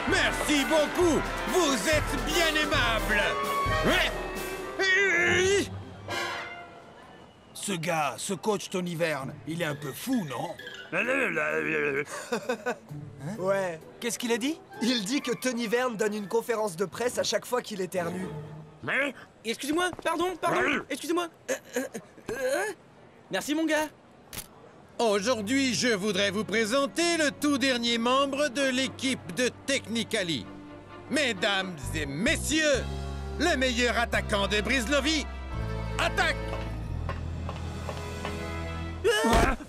Merci beaucoup. Vous êtes bien aimable. Ce gars, ce coach Tony Verne, il est un peu fou, non? Ouais. Qu'est-ce qu'il a dit? Il dit que Tony Verne donne une conférence de presse à chaque fois qu'il éternue. Excusez-moi, pardon, excusez-moi. Merci, mon gars. Aujourd'hui, je voudrais vous présenter le tout dernier membre de l'équipe de Technicali. Mesdames et messieurs, le meilleur attaquant de Brislovie, attaque!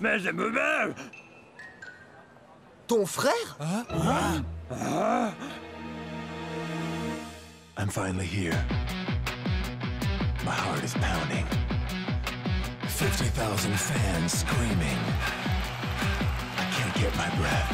Mais je me meurs! Ton frère? I'm finally here. My heart is pounding. 50,000 fans screaming. I can't get my breath.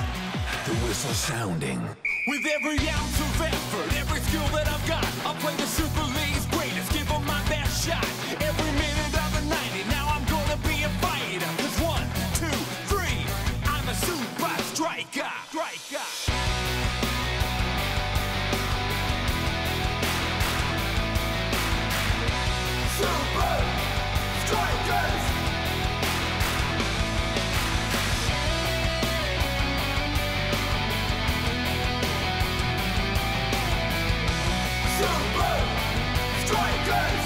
The whistle sounding. With every ounce of effort, every skill that I've got, I'll play the Super League's greatest, give them my best shot. Every minute of the 90, now I'm gonna be a fighter. 'Cause 1, 2, 3, I'm a super striker. Super Strikers! Super Strikers!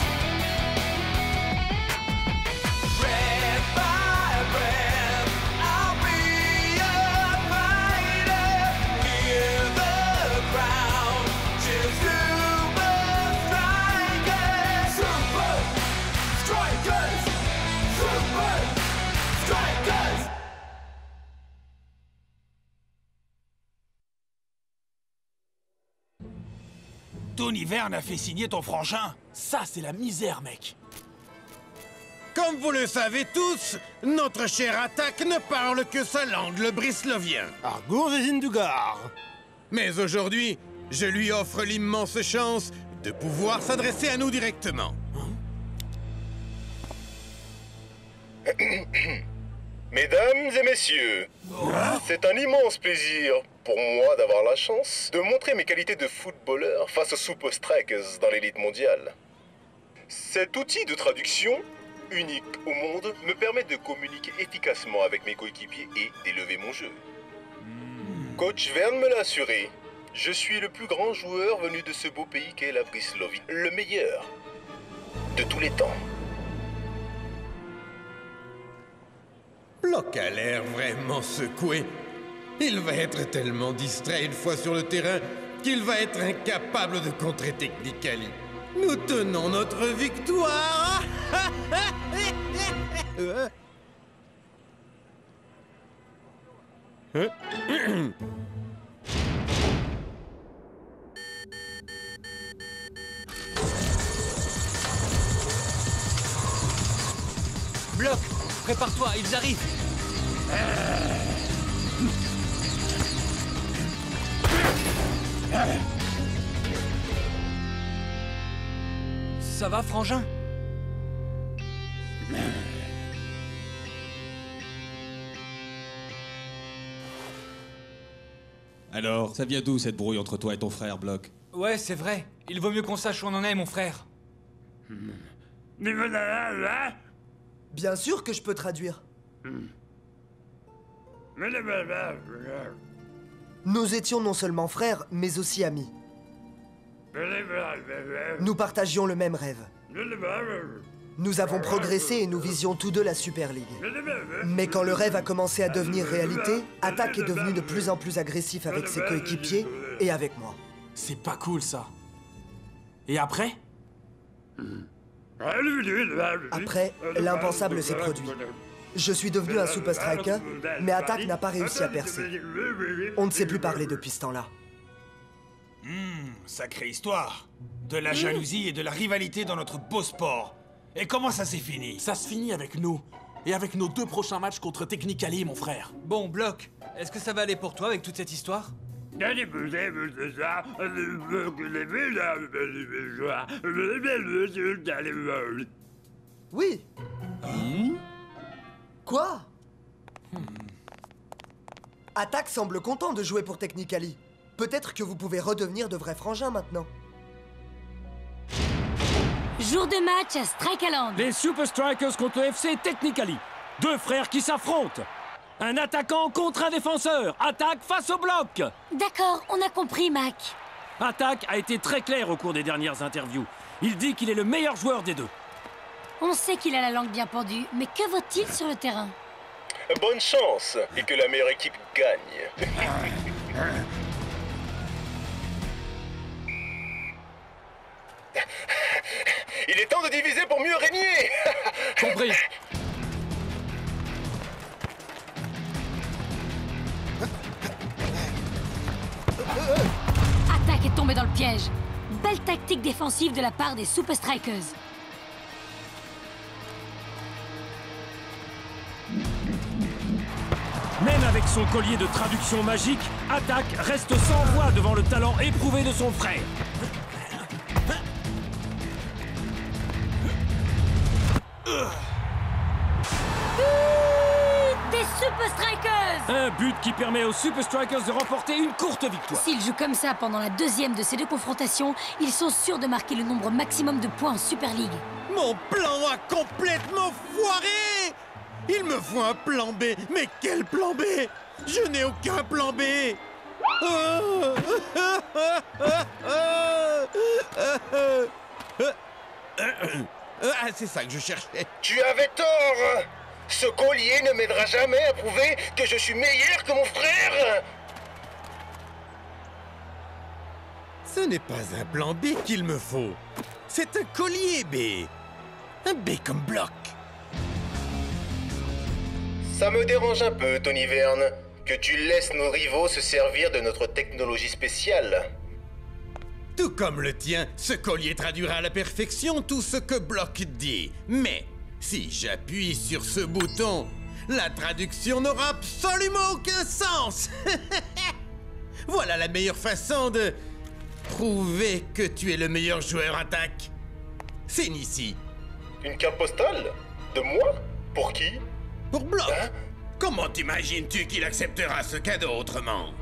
Red by red, I'll be a fighter. Hear the crowd cheer Super Strikers! Super Strikers! Super Strikers! Tony Verne a fait signer ton frangin. Ça, c'est la misère, mec. Comme vous le savez tous, notre cher attaque ne parle que sa langue, le brislovien. Argour des Indugars. Mais aujourd'hui, je lui offre l'immense chance de pouvoir s'adresser à nous directement. Mesdames et messieurs, c'est un immense plaisir pour moi d'avoir la chance de montrer mes qualités de footballeur face aux Super Strikers dans l'élite mondiale. Cet outil de traduction, unique au monde, me permet de communiquer efficacement avec mes coéquipiers et d'élever mon jeu. Coach Verne me l'a assuré, je suis le plus grand joueur venu de ce beau pays qu'est la Brislovie, le meilleur de tous les temps. Block a l'air vraiment secoué. Il va être tellement distrait une fois sur le terrain qu'il va être incapable de contrer Technicali. Nous tenons notre victoire. Bloc, prépare-toi, ils arrivent. Ça va, frangin? Alors, ça vient d'où cette brouille entre toi et ton frère, Block? Ouais, c'est vrai. Il vaut mieux qu'on sache où on en est, mon frère. Bien sûr que je peux traduire. Nous étions non seulement frères, mais aussi amis. Nous partagions le même rêve. Nous avons progressé et nous visions tous deux la Super League. Mais quand le rêve a commencé à devenir réalité, Attack est devenu de plus en plus agressif avec ses coéquipiers et avec moi. C'est pas cool, ça. Et après? Après, l'impensable s'est produit. Je suis devenu un Super Striker, mais Attack n'a pas réussi à percer. On ne s'est plus parlé depuis ce temps-là. Sacrée histoire. De la jalousie et de la rivalité dans notre beau sport. Et comment ça s'est fini? Ça se finit avec nous. Et avec nos 2 prochains matchs contre Technicali, mon frère. Bon, Bloc, est-ce que ça va aller pour toi avec toute cette histoire? Oui. Quoi? Attaque semble content de jouer pour Technically. Peut-être que vous pouvez redevenir de vrais frangins maintenant. Jour de match à Strikeland. Les Super Strikers contre le FC Technically. Deux frères qui s'affrontent. Un attaquant contre un défenseur. Attaque face au bloc. D'accord, on a compris, Mac. Attaque a été très clair au cours des dernières interviews. Il dit qu'il est le meilleur joueur des deux. On sait qu'il a la langue bien pendue, mais que vaut-il sur le terrain? Bonne chance et que la meilleure équipe gagne. Il est temps de diviser pour mieux régner. Compris. Attaque est tombé dans le piège. Belle tactique défensive de la part des Super Strikers. Même avec son collier de traduction magique, Attaque reste sans voix devant le talent éprouvé de son frère. Des Super Strikers! Un but qui permet aux Super Strikers de remporter une courte victoire. S'ils jouent comme ça pendant la deuxième de ces deux confrontations, ils sont sûrs de marquer le nombre maximum de points en Super League. Mon plan a complètement foiré! Il me faut un plan B, mais quel plan B? Je n'ai aucun plan B! Ah, c'est ça que je cherchais. Tu avais tort. Ce collier ne m'aidera jamais à prouver que je suis meilleur que mon frère. Ce n'est pas un plan B qu'il me faut. C'est un collier B. Un B comme bloc. Ça me dérange un peu, Tony Verne, que tu laisses nos rivaux se servir de notre technologie spéciale. Tout comme le tien, ce collier traduira à la perfection tout ce que Block dit. Mais si j'appuie sur ce bouton, la traduction n'aura absolument aucun sens. Voilà la meilleure façon de prouver que tu es le meilleur joueur Attaque. Signe ici. Une carte postale? De moi? Pour qui? Pour Block. Hein? Comment t'imagines-tu qu'il acceptera ce cadeau autrement?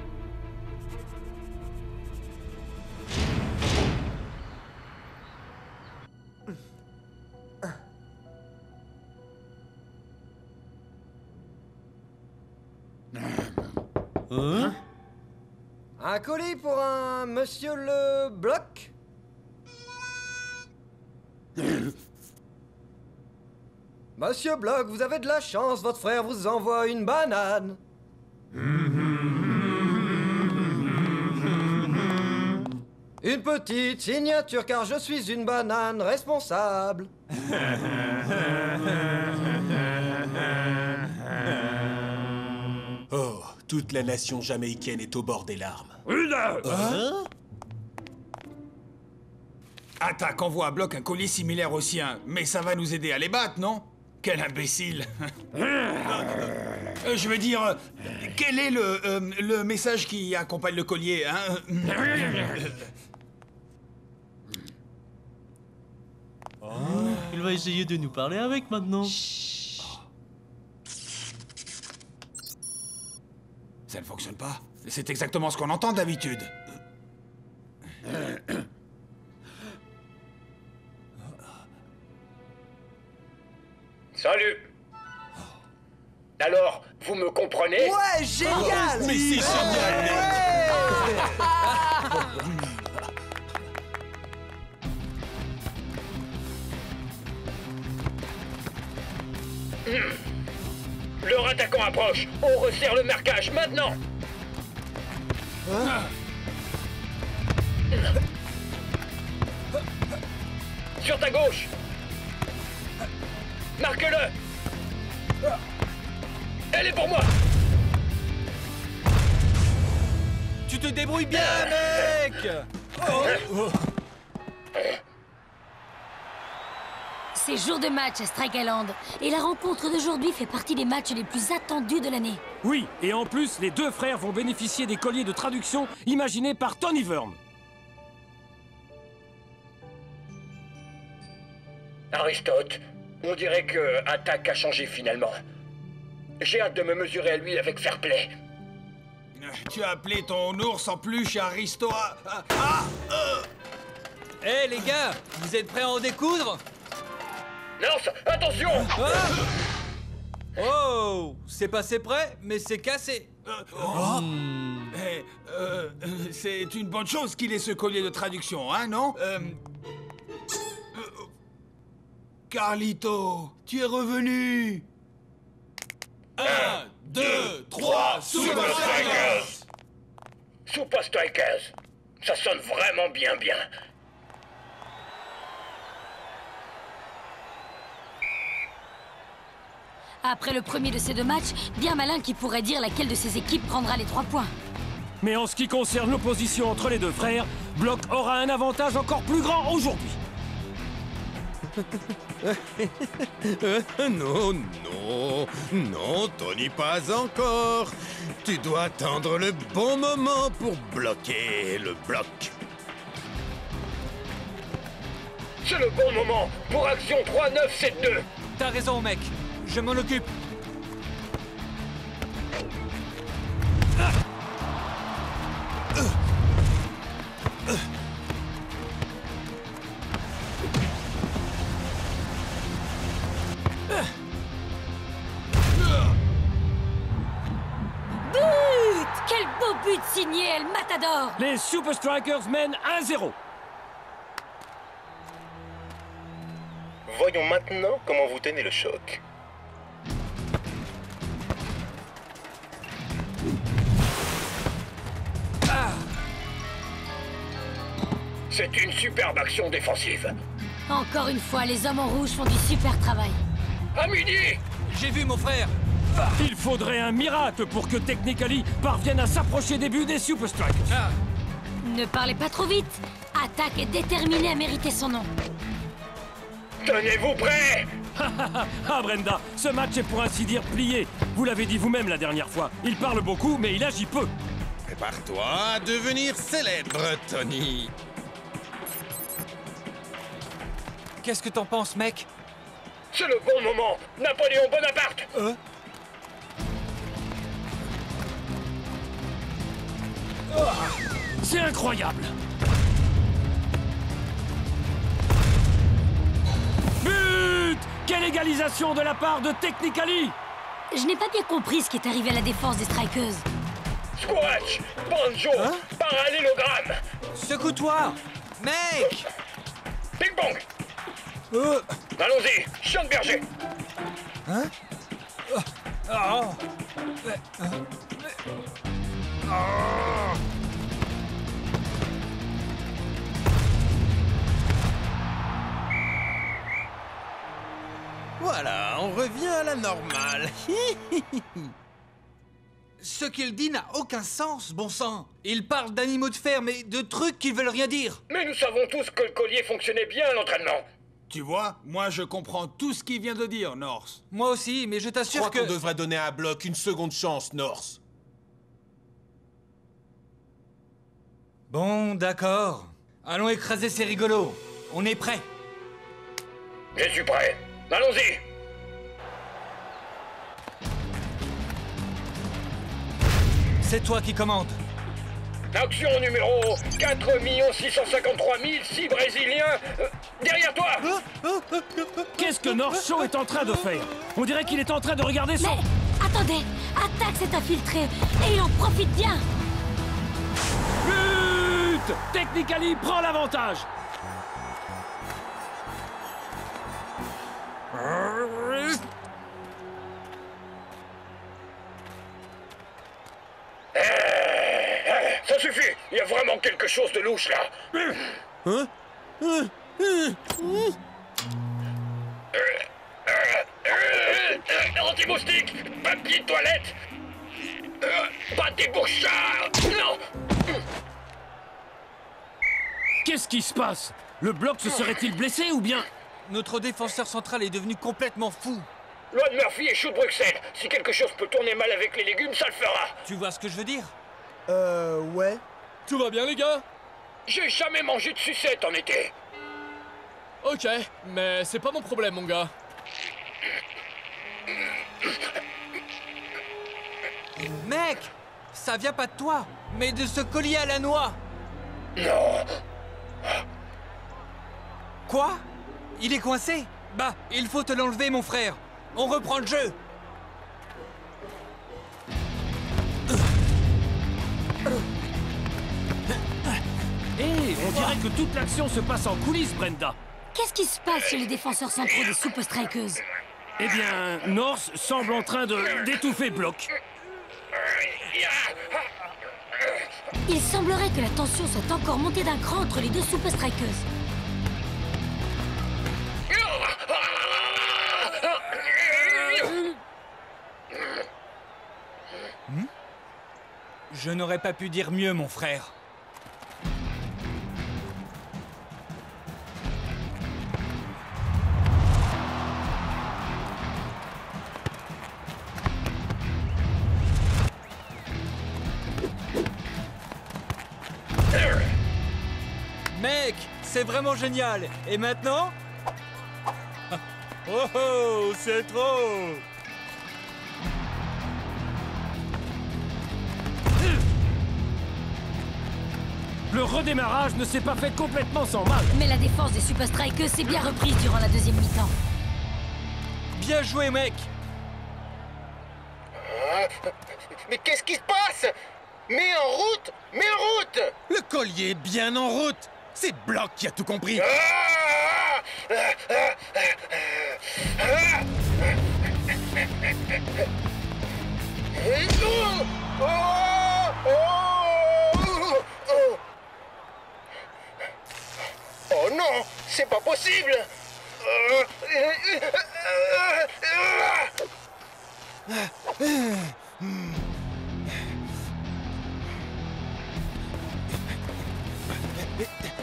Hein? Un colis pour un monsieur le bloc? Monsieur Bloc, vous avez de la chance, votre frère vous envoie une banane. Une petite signature car je suis une banane responsable. Oh, toute la nation jamaïcaine est au bord des larmes. Hein? Attaque envoie à Bloc un collier similaire au sien, mais ça va nous aider à les battre, non? Quel imbécile. Je veux dire, quel est le message qui accompagne le collier, hein? Il va essayer de nous parler avec maintenant. Ça ne fonctionne pas. C'est exactement ce qu'on entend d'habitude. Salut. Alors, vous me comprenez? Ouais, génial! Mais c'est génial! Leur attaquant approche. On resserre le marquage maintenant. Sur ta gauche. Marque-le. Elle est pour moi. Tu te débrouilles bien, mec! C'est jour de match à Strike Island. Et la rencontre d'aujourd'hui fait partie des matchs les plus attendus de l'année. Oui, et en plus, les deux frères vont bénéficier des colliers de traduction imaginés par Tony Worm. Aristote, on dirait que Attack a changé finalement. J'ai hâte de me mesurer à lui avec fair play. Tu as appelé ton ours en peluche Aristo. Hé les gars, vous êtes prêts à en découdre? North, attention! Oh, c'est passé près, mais c'est cassé. C'est une bonne chose qu'il ait ce collier de traduction, hein, non? Carlito, tu es revenu. 1, 2, 3, Super Strikers! Super Strikers! Ça sonne vraiment bien. Après le premier de ces deux matchs, bien malin qui pourrait dire laquelle de ces équipes prendra les 3 points. Mais en ce qui concerne l'opposition entre les deux frères, Block aura un avantage encore plus grand aujourd'hui. Non, Tony, pas encore. Tu dois attendre le bon moment pour bloquer le bloc. C'est le bon moment pour action 3-9-7-2. T'as raison, mec. Je m'en occupe. Quel beau but signé El Matador! Les Super Strikers mènent 1-0. Voyons maintenant comment vous tenez le choc. C'est une superbe action défensive. Encore une fois, les hommes en rouge font du super travail. À midi! J'ai vu, mon frère. Il faudrait un miracle pour que Technically parvienne à s'approcher des buts des Super Strikers. Ne parlez pas trop vite. Attack est déterminé à mériter son nom. Tenez-vous prêts! Ah Brenda, ce match est pour ainsi dire plié. Vous l'avez dit vous-même la dernière fois. Il parle beaucoup, mais il agit peu. Prépare-toi à devenir célèbre, Tony. Qu'est-ce que t'en penses, mec? C'est le bon moment! Napoléon Bonaparte! C'est incroyable! But! Quelle égalisation de la part de Technically! Je n'ai pas bien compris ce qui est arrivé à la défense des Strikers. Squash! Banjo! Parallélogramme! Secoue-toi! Mec! Ping-pong! Allons-y! Schoenberger! Hein? Voilà, on revient à la normale. Ce qu'il dit n'a aucun sens, bon sang. Il parle d'animaux de ferme et de trucs qui veulent rien dire. Mais nous savons tous que le collier fonctionnait bien à l'entraînement. Tu vois, moi je comprends tout ce qu'il vient de dire, North. Moi aussi, mais je t'assure que... Je crois qu'on devrait donner à Block une seconde chance, North. Bon, d'accord. Allons écraser ces rigolos. On est prêts. Je suis prêt. Allons-y. C'est toi qui commandes. Action numéro 4 653 006 Brésiliens. Derrière toi. Qu'est-ce que North Show est en train de faire? On dirait qu'il est en train de regarder son... Mais attendez, Attack s'est infiltré et il en profite bien. But! Technically prend l'avantage. Ça suffit. Il y a vraiment quelque chose de louche là. Anti-moustique, papier de toilette, pâté pour chat. Non. Qu'est-ce qui se passe? Le bloc se serait-il blessé ou bien... notre défenseur central est devenu complètement fou. Loin de Murphy et chou de Bruxelles. Si quelque chose peut tourner mal avec les légumes, ça le fera. Tu vois ce que je veux dire? Ouais. Tout va bien, les gars? J'ai jamais mangé de sucette en été. Ok, mais c'est pas mon problème, mon gars. Mec, ça vient pas de toi, mais de ce collier à la noix. Non. Quoi? Il est coincé? Bah, il faut te l'enlever, mon frère. On reprend le jeu. Hé, on dirait que toute l'action se passe en coulisses, Brenda. Qu'est-ce qui se passe chez les défenseurs centraux des Super Strikers? Eh bien, North semble en train d'étouffer Block. Il semblerait que la tension soit encore montée d'un cran entre les deux Super Strikers. Je n'aurais pas pu dire mieux, mon frère. Mec, c'est vraiment génial. Et maintenant? Oh oh, c'est trop. Le redémarrage ne s'est pas fait complètement sans mal. Mais la défense des Super Strikers s'est bien reprise durant la deuxième mi-temps. Bien joué, mec. Mais qu'est-ce qui se passe? Mets en route! Mets en route! Le collier est bien en route. C'est Block qui a tout compris. Oh non, c'est pas possible.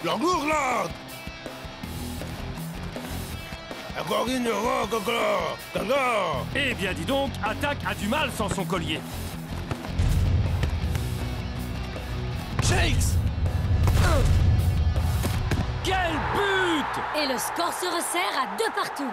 L'engourlade! Eh bien, dis donc, Attack a du mal sans son collier. Shakes! Quel but! Et le score se resserre à 2 partout.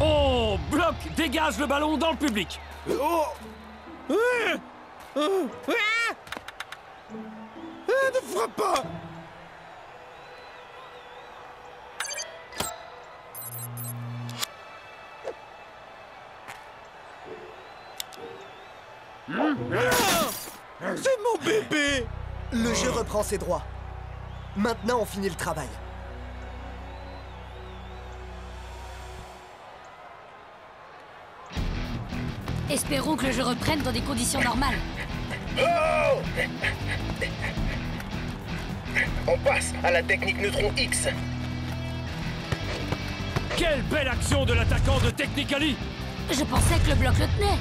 Oh, Block dégage le ballon dans le public. Oh! Ne frappe pas! C'est mon bébé! Le jeu reprend ses droits. Maintenant, on finit le travail. Espérons que le jeu reprenne dans des conditions normales. Oh! On passe à la technique Neutron X. Quelle belle action de l'attaquant de Technically! Je pensais que le bloc le tenait.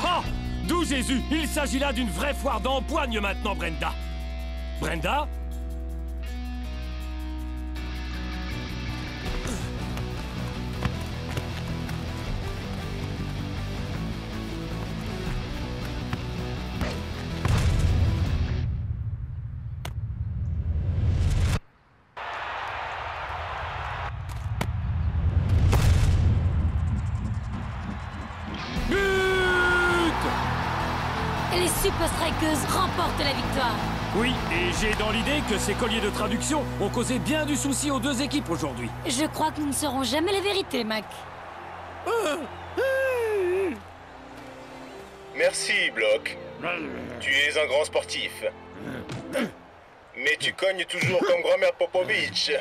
Ah! D'où Jésus! Il s'agit là d'une vraie foire d'empoigne maintenant, Brenda. Brenda? Et les Super Strikers remportent la victoire. Oui, et j'ai dans l'idée que ces colliers de traduction ont causé bien du souci aux deux équipes aujourd'hui. Je crois que nous ne saurons jamais la vérité, Mac. Merci, Block. Tu es un grand sportif. Mais tu cognes toujours comme grand-mère Popovich.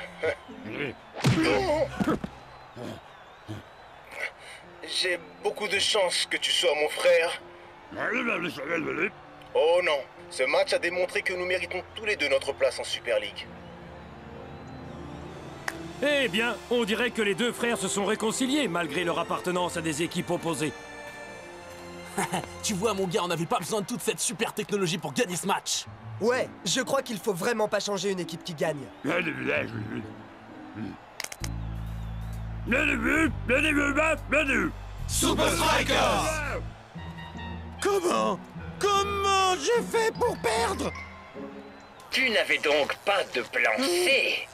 j'ai beaucoup de chance que tu sois mon frère. Oh non, ce match a démontré que nous méritons tous les deux notre place en Super League. Eh bien, on dirait que les deux frères se sont réconciliés malgré leur appartenance à des équipes opposées. Tu vois, mon gars, on n'avait pas besoin de toute cette super technologie pour gagner ce match. Ouais, je crois qu'il faut vraiment pas changer une équipe qui gagne. Super Strikers! Comment j'ai fait pour perdre? Tu n'avais donc pas de plan C.